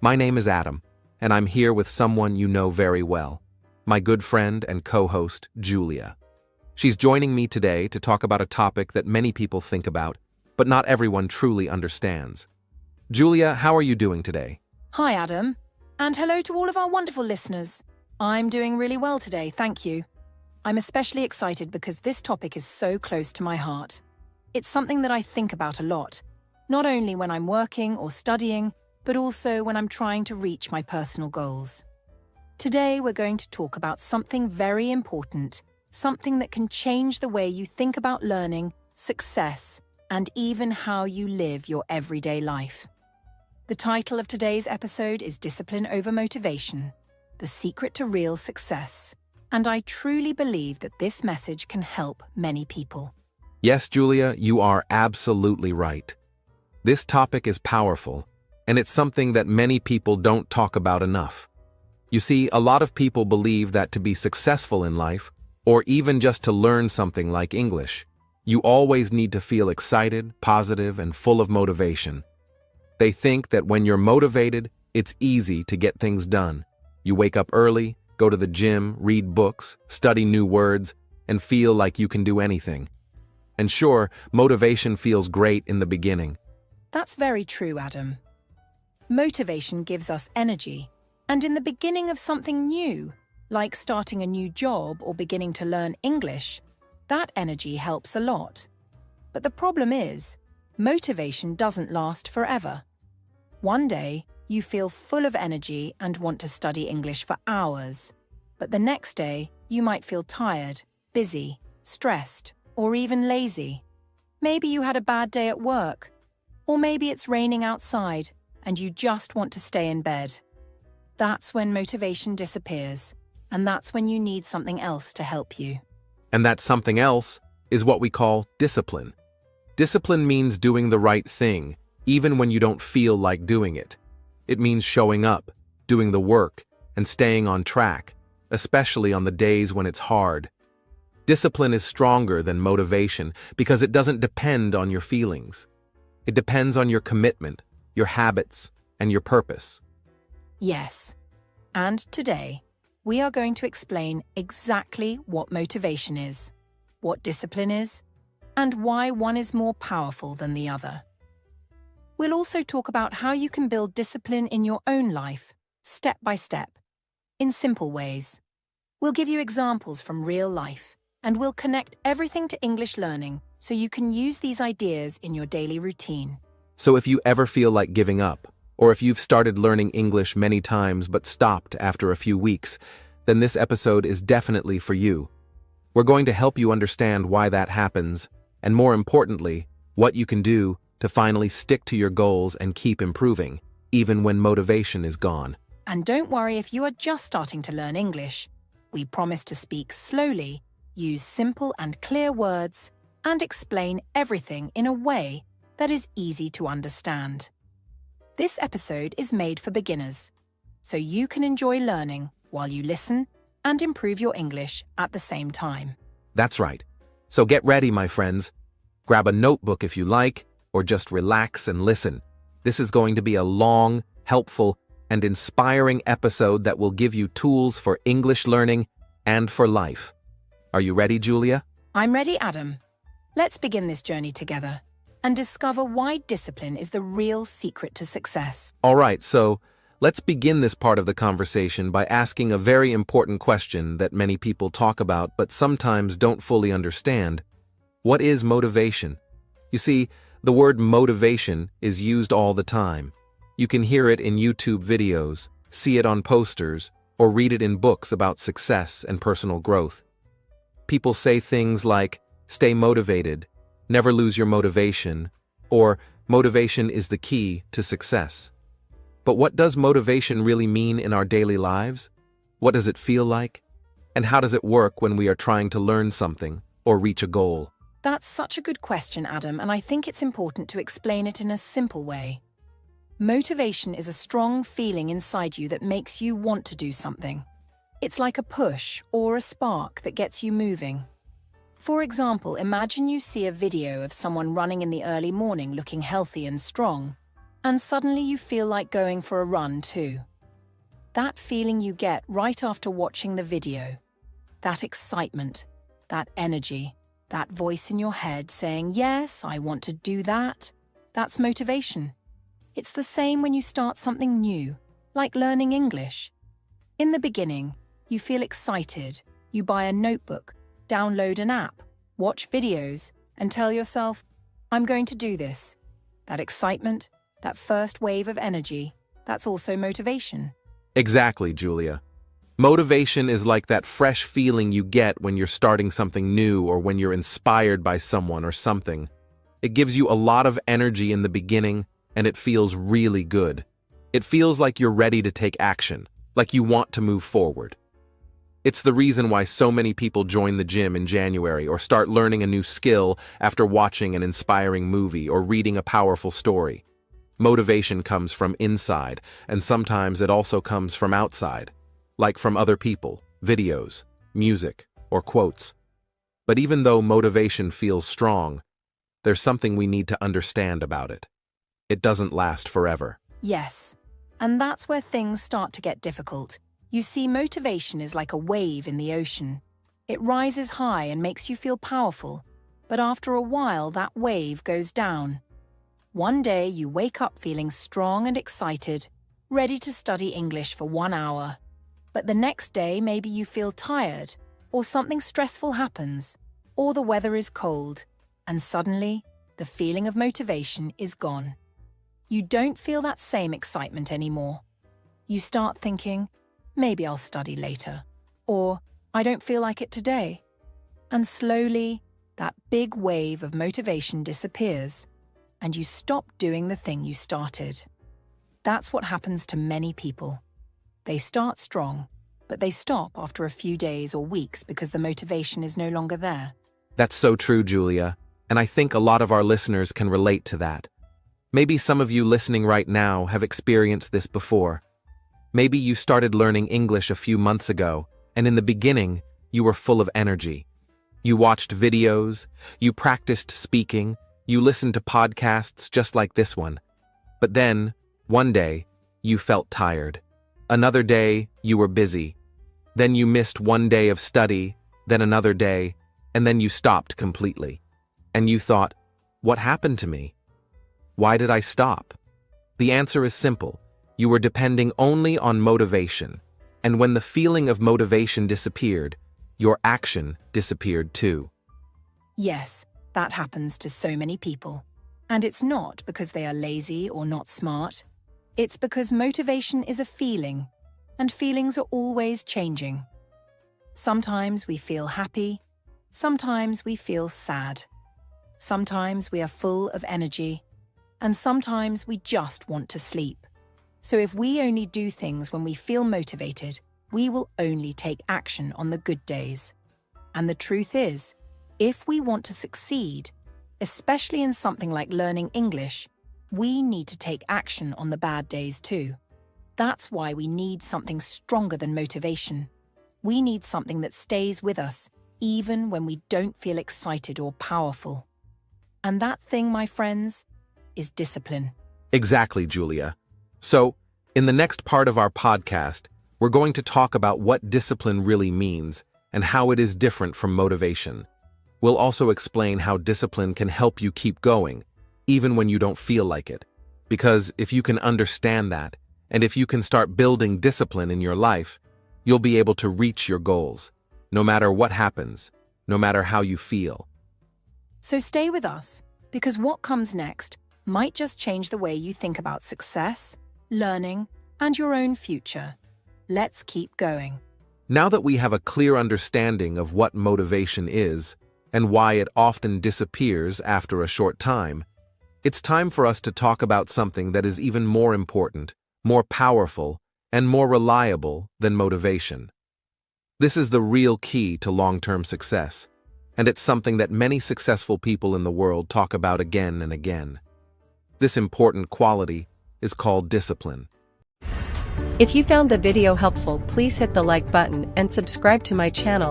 My name is Adam, and I'm here with someone you know very well, my good friend and co-host, Julia. She's joining me today to talk about a topic that many people think about, but not everyone truly understands. Julia, how are you doing today? Hi, Adam, and hello to all of our wonderful listeners. I'm doing really well today, thank you. I'm especially excited because this topic is so close to my heart. It's something that I think about a lot, not only when I'm working or studying, but also when I'm trying to reach my personal goals. Today, we're going to talk about something very important, something that can change the way you think about learning, success, and even how you live your everyday life. The title of today's episode is Discipline Over Motivation, the Secret to Real Success, and I truly believe that this message can help many people. Yes, Julia, you are absolutely right. This topic is powerful, and it's something that many people don't talk about enough. You see, a lot of people believe that to be successful in life, or even just to learn something like English, you always need to feel excited, positive, and full of motivation. They think that when you're motivated, it's easy to get things done. You wake up early, go to the gym, read books, study new words, and feel like you can do anything. And sure, motivation feels great in the beginning. That's very true, Adam. Motivation gives us energy, and in the beginning of something new, like starting a new job or beginning to learn English, that energy helps a lot. But the problem is, motivation doesn't last forever. One day, you feel full of energy and want to study English for hours, but the next day, you might feel tired, busy, stressed, or even lazy. Maybe you had a bad day at work, or maybe it's raining outside and you just want to stay in bed. That's when motivation disappears, and that's when you need something else to help you. And that something else is what we call discipline. Discipline means doing the right thing, even when you don't feel like doing it. It means showing up, doing the work, and staying on track, especially on the days when it's hard. Discipline is stronger than motivation because it doesn't depend on your feelings. It depends on your commitment, your habits, and your purpose. Yes. And today, we are going to explain exactly what motivation is, what discipline is, and why one is more powerful than the other. We'll also talk about how you can build discipline in your own life, step by step, in simple ways. We'll give you examples from real life, and we'll connect everything to English learning so you can use these ideas in your daily routine. So if you ever feel like giving up, or if you've started learning English many times but stopped after a few weeks, then this episode is definitely for you. We're going to help you understand why that happens, and more importantly, what you can do to finally stick to your goals and keep improving, even when motivation is gone. And don't worry if you are just starting to learn English. We promise to speak slowly, use simple and clear words, and explain everything in a way that is easy to understand. This episode is made for beginners, so you can enjoy learning while you listen and improve your English at the same time. That's right. So get ready, my friends. Grab a notebook if you like, or just relax and listen. This is going to be a long, helpful, and inspiring episode that will give you tools for English learning and for life. Are you ready, Julia? I'm ready, Adam. Let's begin this journey together and discover why discipline is the real secret to success. All right, so let's begin this part of the conversation by asking a very important question that many people talk about but sometimes don't fully understand. What is motivation? You see, the word motivation is used all the time. You can hear it in YouTube videos, see it on posters, or read it in books about success and personal growth. People say things like, stay motivated, never lose your motivation, or motivation is the key to success. But what does motivation really mean in our daily lives? What does it feel like? And how does it work when we are trying to learn something or reach a goal? That's such a good question, Adam, and I think it's important to explain it in a simple way. Motivation is a strong feeling inside you that makes you want to do something. It's like a push or a spark that gets you moving. For example, imagine you see a video of someone running in the early morning looking healthy and strong. And suddenly you feel like going for a run too. That feeling you get right after watching the video, that excitement, that energy, that voice in your head saying, yes, I want to do that, that's motivation. It's the same when you start something new, like learning English. In the beginning, you feel excited, you buy a notebook, download an app, watch videos, and tell yourself, I'm going to do this. That excitement, that first wave of energy, that's also motivation. Exactly, Julia. Motivation is like that fresh feeling you get when you're starting something new or when you're inspired by someone or something. It gives you a lot of energy in the beginning, and it feels really good. It feels like you're ready to take action, like you want to move forward. It's the reason why so many people join the gym in January or start learning a new skill after watching an inspiring movie or reading a powerful story. Motivation comes from inside, and sometimes it also comes from outside, like from other people, videos, music, or quotes. But even though motivation feels strong, there's something we need to understand about it. It doesn't last forever. Yes, and that's where things start to get difficult. You see, motivation is like a wave in the ocean. It rises high and makes you feel powerful, but after a while that wave goes down. One day you wake up feeling strong and excited, ready to study English for 1 hour. But the next day maybe you feel tired, or something stressful happens, or the weather is cold, and suddenly the feeling of motivation is gone. You don't feel that same excitement anymore. You start thinking, maybe I'll study later, or I don't feel like it today. And slowly, that big wave of motivation disappears, and you stop doing the thing you started. That's what happens to many people. They start strong, but they stop after a few days or weeks because the motivation is no longer there. That's so true, Julia, and I think a lot of our listeners can relate to that. Maybe some of you listening right now have experienced this before. Maybe you started learning English a few months ago, and in the beginning, you were full of energy. You watched videos, you practiced speaking, you listened to podcasts just like this one. But then, one day, you felt tired. Another day, you were busy. Then you missed one day of study, then another day, and then you stopped completely. And you thought, what happened to me? Why did I stop? The answer is simple. You were depending only on motivation. And when the feeling of motivation disappeared, your action disappeared too. Yes, that happens to so many people. And it's not because they are lazy or not smart. It's because motivation is a feeling, and feelings are always changing. Sometimes we feel happy, sometimes we feel sad. Sometimes we are full of energy, and sometimes we just want to sleep. So if we only do things when we feel motivated, we will only take action on the good days. And the truth is, if we want to succeed, especially in something like learning English, we need to take action on the bad days too. That's why we need something stronger than motivation. We need something that stays with us, even when we don't feel excited or powerful. And that thing, my friends, is discipline. Exactly, Julia. So, in the next part of our podcast, we're going to talk about what discipline really means and how it is different from motivation. We'll also explain how discipline can help you keep going, even when you don't feel like it. Because if you can understand that, and if you can start building discipline in your life, you'll be able to reach your goals, no matter what happens, no matter how you feel. So stay with us, because what comes next might just change the way you think about success, learning, and your own future. Let's keep going. Now that we have a clear understanding of what motivation is, and why it often disappears after a short time, it's time for us to talk about something that is even more important, more powerful, and more reliable than motivation. This is the real key to long-term success, and it's something that many successful people in the world talk about again and again. This important quality is called discipline. If you found the video helpful, please hit the like button and subscribe to my channel.